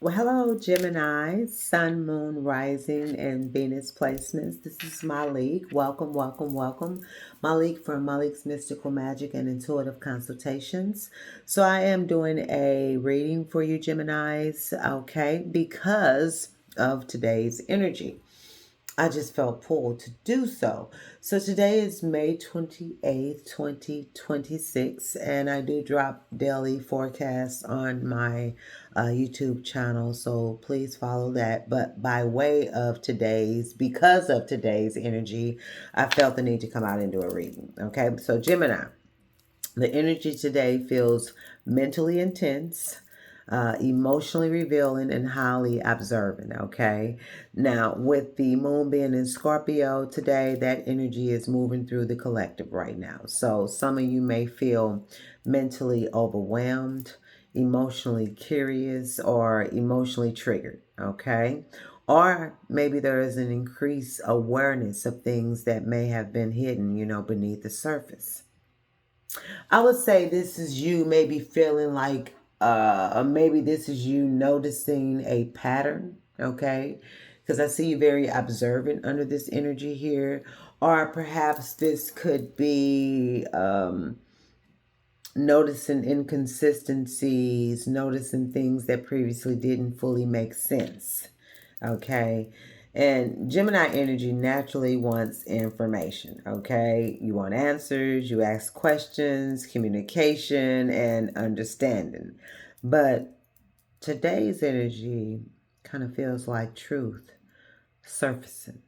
Well, hello, Gemini, Sun, Moon, Rising, and Venus placements. This is Malik. Welcome, welcome, welcome. Malik from Malik's Mystical Magic and Intuitive Consultations. So I am doing a reading for you, Geminis, okay, because of today's energy. I just felt pulled to do so. So today is May 28th, 2026, and I do drop daily forecasts on my YouTube channel, so please follow that. But by way of because of today's energy, I felt the need to come out and do a reading. Okay, so Gemini, the energy today feels mentally intense, emotionally revealing, and highly observant. Okay. Now, with the moon being in Scorpio today, that energy is moving through the collective right now. So, some of you may feel mentally overwhelmed, emotionally curious, or emotionally triggered. Okay. Or maybe there is an increased awareness of things that may have been hidden, beneath the surface. I would say this is you maybe feeling like, maybe this is you noticing a pattern, okay? Because I see you very observant under this energy here. Or perhaps this could be noticing inconsistencies, noticing things that previously didn't fully make sense, okay? And Gemini energy naturally wants information, okay? You want answers, you ask questions, communication, and understanding. But today's energy kind of feels like truth surfacing,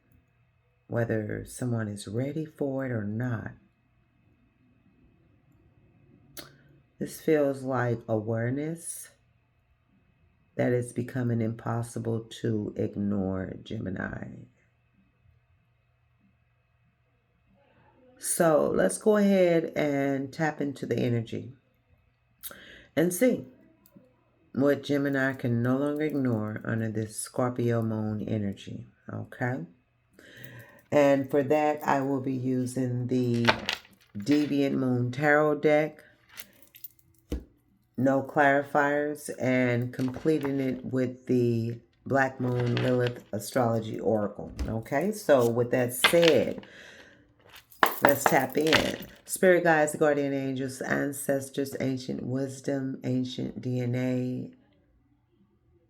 whether someone is ready for it or not. This feels like awareness that is becoming impossible to ignore, Gemini. So let's go ahead and tap into the energy and see what Gemini can no longer ignore under this Scorpio moon energy. Okay. And for that, I will be using the Deviant Moon Tarot deck, no clarifiers, and completing it with the Black Moon Lilith Astrology Oracle. Okay. So with that said, let's tap in. Spirit guides, guardian angels, ancestors, ancient wisdom, ancient DNA,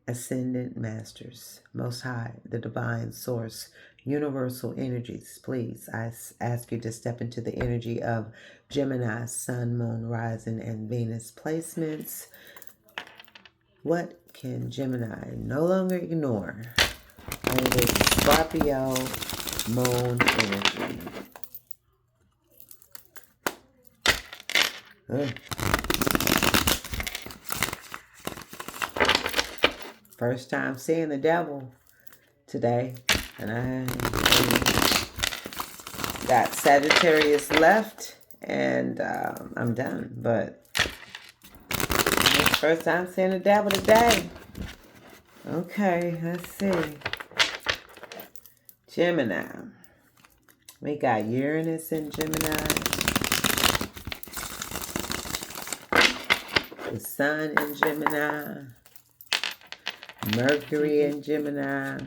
ascendant masters, most high, the divine source, universal energies. Please, I ask you to step into the energy of Gemini, Sun, Moon, Rising, and Venus placements. What can Gemini no longer ignore under this Scorpio moon energy? First time seeing the devil today. And I got Sagittarius left. And I'm done. But it's first time seeing the devil today. Okay, let's see. Gemini. We got Uranus in Gemini. The Sun in Gemini. Mercury in Gemini.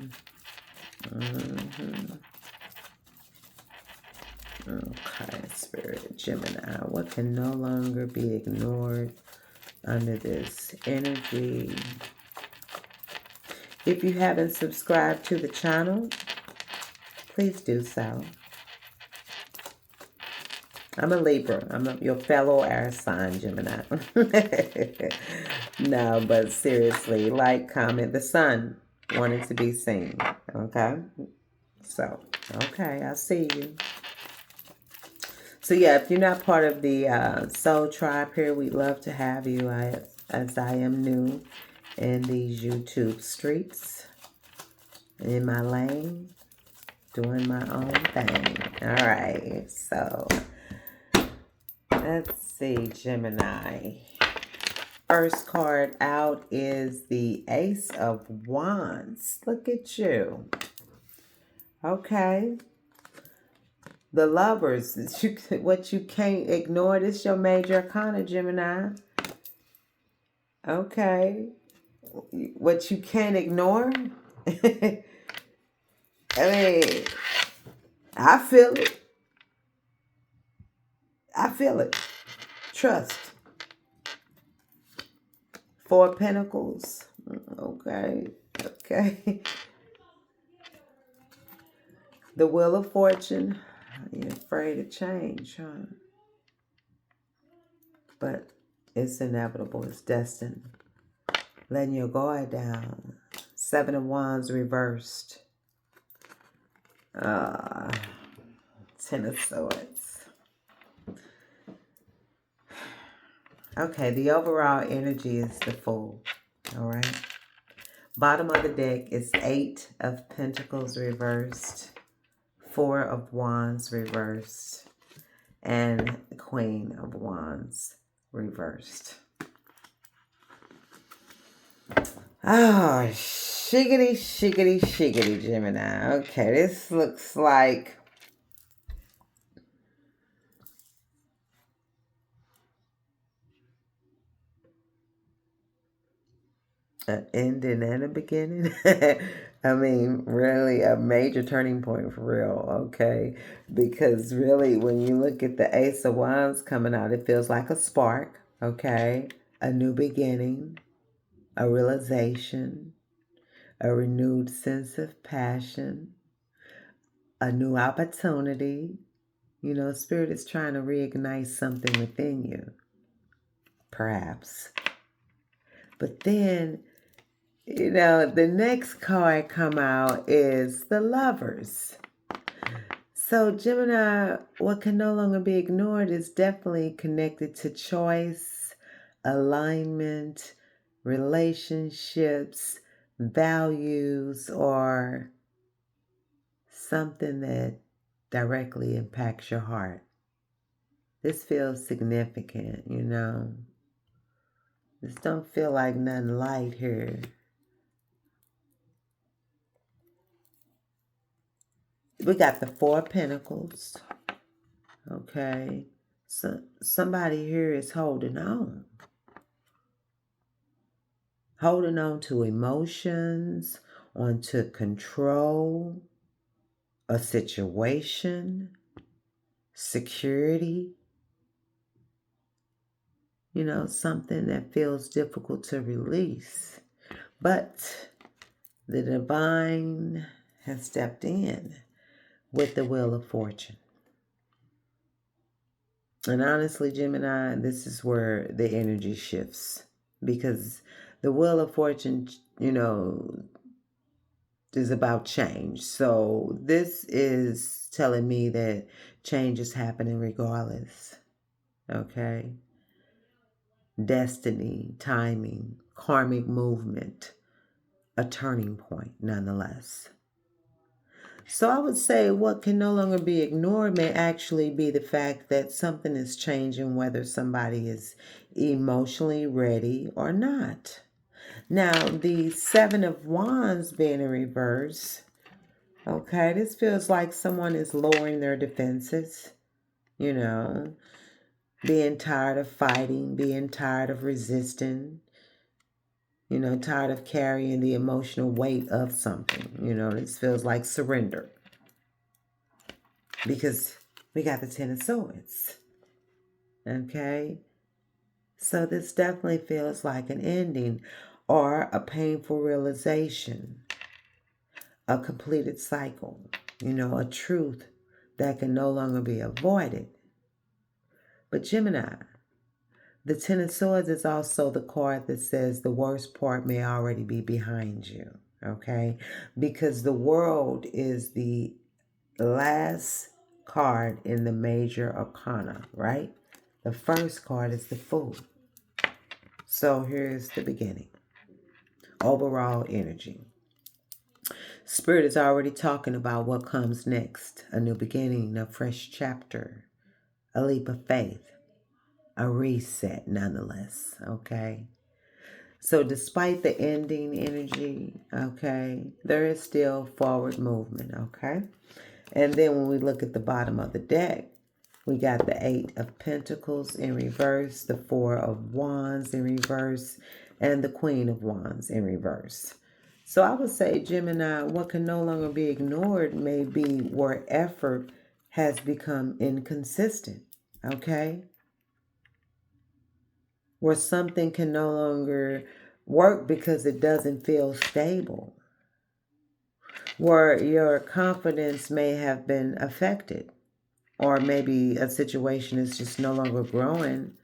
Okay, Spirit Gemini. What can no longer be ignored under this energy? If you haven't subscribed to the channel, please do so. I'm a Libra. I'm your fellow air sign, Gemini. No, but seriously, like, comment. The sun wanted to be seen. Okay? So, okay, I see you. So, yeah, if you're not part of the Soul Tribe here, we'd love to have you, as I am new in these YouTube streets, in my lane, doing my own thing. All right, so let's see, Gemini. First card out is the Ace of Wands. Look at you. Okay. The Lovers. What you can't ignore. This is your major arcana, Gemini. Okay. what you can't ignore. I mean, I feel it. I feel it. Trust. Four of Pentacles. Okay. Okay. The Wheel of Fortune. You're afraid of change, huh? But it's inevitable. It's destined. Letting your guard down. Seven of Wands reversed. Ten of Swords. Okay, the overall energy is the Fool. All right. Bottom of the deck is Eight of Pentacles reversed. Four of Wands reversed. And Queen of Wands reversed. Oh, shiggity, shiggity, shiggity, Gemini. Okay, this looks like an ending and a beginning. I mean, really a major turning point for real, okay? Because really, when you look at the Ace of Wands coming out, it feels like a spark, okay? A new beginning, a realization, a renewed sense of passion, a new opportunity. You know, Spirit is trying to reignite something within you, perhaps. But then, you know, the next card come out is the Lovers. So Gemini, what can no longer be ignored is definitely connected to choice, alignment, relationships, values, or something that directly impacts your heart. This feels significant, you know. This don't feel like nothing light here. We got the Four of Pentacles. Okay. So somebody here is holding on. Holding on to emotions, onto control, a situation, security. You know, something that feels difficult to release. But the divine has stepped in with the Wheel of Fortune. And honestly, Gemini, this is where the energy shifts. Because the Wheel of Fortune, you know, is about change. So this is telling me that change is happening regardless. Okay? Destiny, timing, karmic movement, a turning point nonetheless. So I would say what can no longer be ignored may actually be the fact that something is changing, whether somebody is emotionally ready or not. Now, the Seven of Wands being in reverse, okay, this feels like someone is lowering their defenses, you know, being tired of fighting, being tired of resisting, you know, tired of carrying the emotional weight of something. You know, this feels like surrender. Because we got the Ten of Swords. Okay? So this definitely feels like an ending or a painful realization, a completed cycle, you know, a truth that can no longer be avoided. But Gemini, the Ten of Swords is also the card that says the worst part may already be behind you, okay? Because the World is the last card in the major arcana, right? The first card is the Fool. So here's the beginning. Overall energy. Spirit is already talking about what comes next. A new beginning, a fresh chapter, a leap of faith, a reset nonetheless, okay? So despite the ending energy, okay, there is still forward movement, okay? And then when we look at the bottom of the deck, we got the Eight of Pentacles in reverse, the Four of Wands in reverse, and the Queen of Wands in reverse. So I would say, Gemini, what can no longer be ignored may be where effort has become inconsistent, okay? Where something can no longer work because it doesn't feel stable. Where your confidence may have been affected. Or maybe a situation is just no longer growing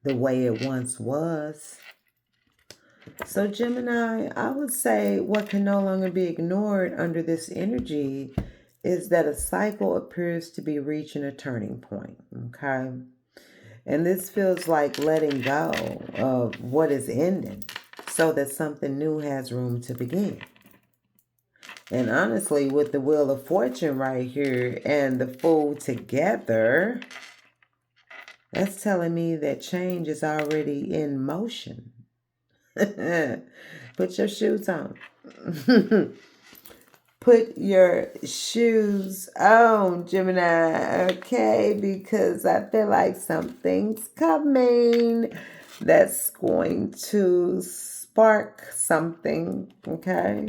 the way it once was. So Gemini, I would say what can no longer be ignored under this energy is that a cycle appears to be reaching a turning point, okay? And this feels like letting go of what is ending so that something new has room to begin. And honestly, with the Wheel of Fortune right here and the Fool together, that's telling me that change is already in motion. Put your shoes on. Put your shoes on, Gemini, okay? Because I feel like something's coming that's going to spark something, okay?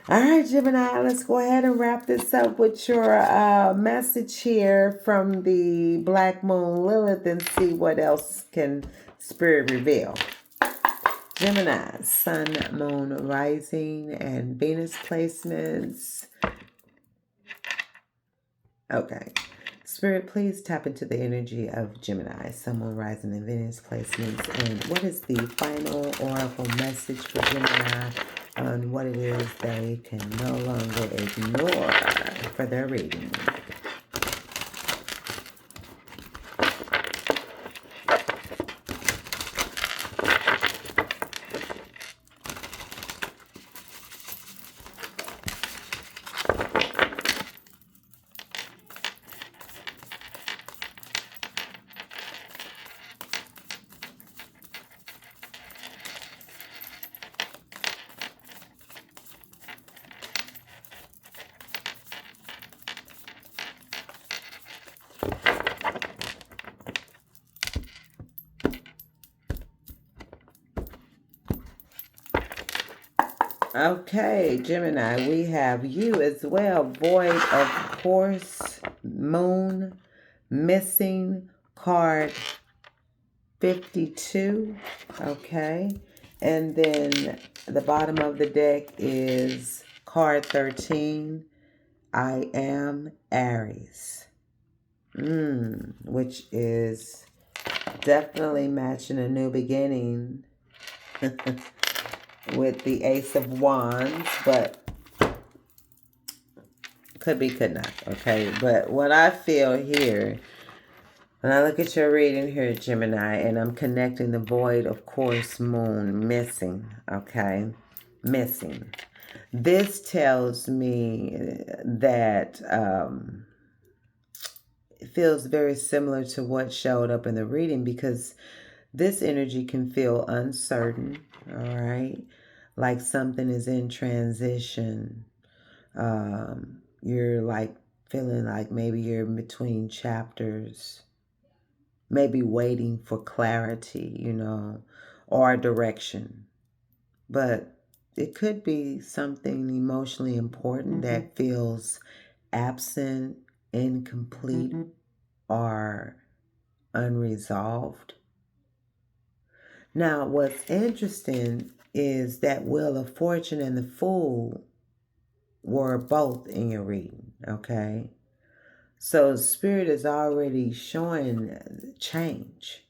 All right, Gemini, let's go ahead and wrap this up with your message here from the Black Moon Lilith and see what else can Spirit reveal. Gemini, Sun, Moon, Rising, and Venus placements. Okay. Spirit, please tap into the energy of Gemini, Sun, Moon, Rising, and Venus placements. And what is the final oracle message for Gemini on what it is they can no longer ignore for their reading? Okay, Gemini, we have you as well. Void of course, Moon, missing, card 52. Okay, and then the bottom of the deck is card 13. I am Aries, which is definitely matching a new beginning. With the Ace of Wands, but could be, could not, okay? But what I feel here, when I look at your reading here, Gemini, and I'm connecting the void, of course, Moon, missing, okay? Missing. This tells me that it feels very similar to what showed up in the reading, because this energy can feel uncertain, all right? Like something is in transition. You're like feeling like maybe you're in between chapters, maybe waiting for clarity, or direction. But it could be something emotionally important that feels absent, incomplete, or unresolved. Now, what's interesting is that Wheel of Fortune and the Fool were both in your reading, okay? So Spirit is already showing change.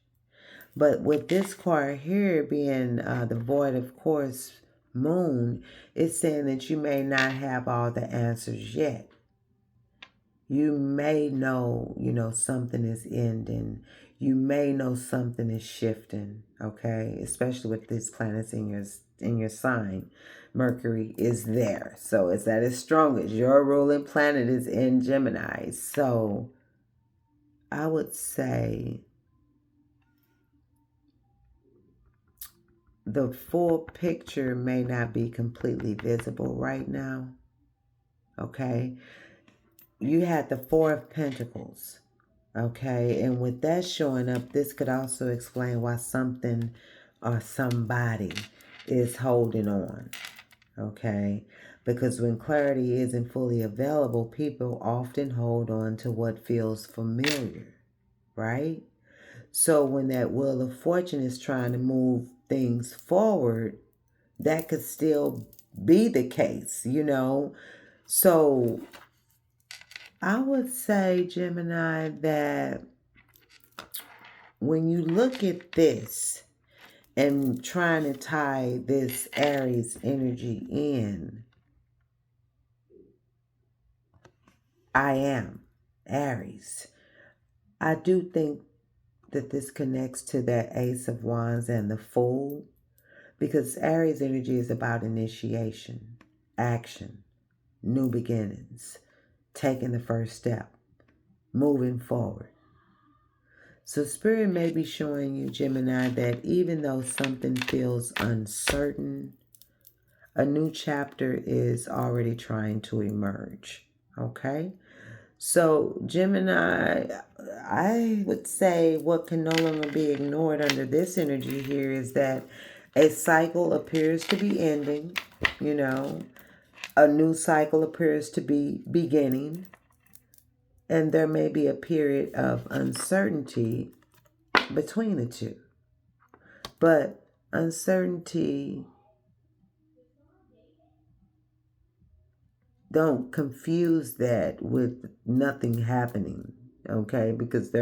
But with this card here being the Void, of course, Moon, it's saying that you may not have all the answers yet. You may know, something is ending. You may know something is shifting, okay? Especially with these planets in your sign. Mercury is there. So it's at its strongest. Your ruling planet is in Gemini. So I would say the full picture may not be completely visible right now, okay? You had the Four of Pentacles. Okay, and with that showing up, this could also explain why something or somebody is holding on, okay? Because when clarity isn't fully available, people often hold on to what feels familiar, right? So when that wheel of fortune is trying to move things forward, that could still be the case, you know? So I would say, Gemini, that when you look at this and trying to tie this Aries energy in, I am Aries. I do think that this connects to that Ace of Wands and the Fool, because Aries energy is about initiation, action, new beginnings, taking the first step, moving forward. So Spirit may be showing you, Gemini, that even though something feels uncertain, a new chapter is already trying to emerge. Okay? So Gemini, I would say what can no longer be ignored under this energy here is that a cycle appears to be ending, you know, a new cycle appears to be beginning, and there may be a period of uncertainty between the two. But uncertainty, don't confuse that with nothing happening, okay? Because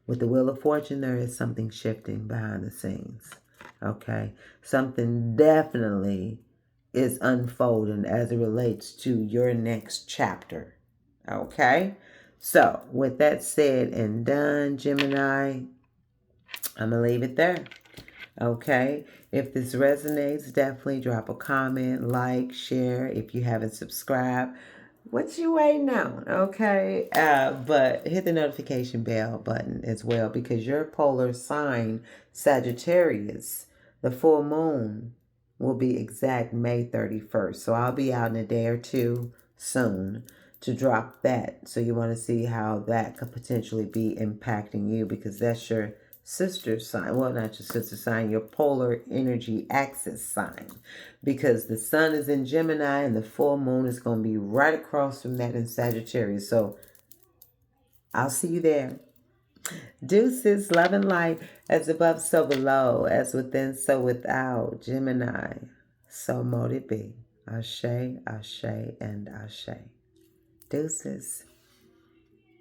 with the Wheel of Fortune, there is something shifting behind the scenes, okay? Something definitely is unfolding as it relates to your next chapter, okay? So, with that said and done, Gemini, I'm going to leave it there. Okay, if this resonates, definitely drop a comment, like, share. If you haven't subscribed, what you waiting on? Okay, but hit the notification bell button as well, because your polar sign, Sagittarius, the full moon will be exact May 31st. So I'll be out in a day or two soon to drop that. So you want to see how that could potentially be impacting you, because that's your sister sign. Well, not your sister sign, your polar energy axis sign, because the sun is in Gemini and the full moon is going to be right across from that in Sagittarius. So I'll see you there. Deuces, love and light, as above so below, as within so without. Gemini, so mote it be. Ashe, ashe, and ashe. Deuces.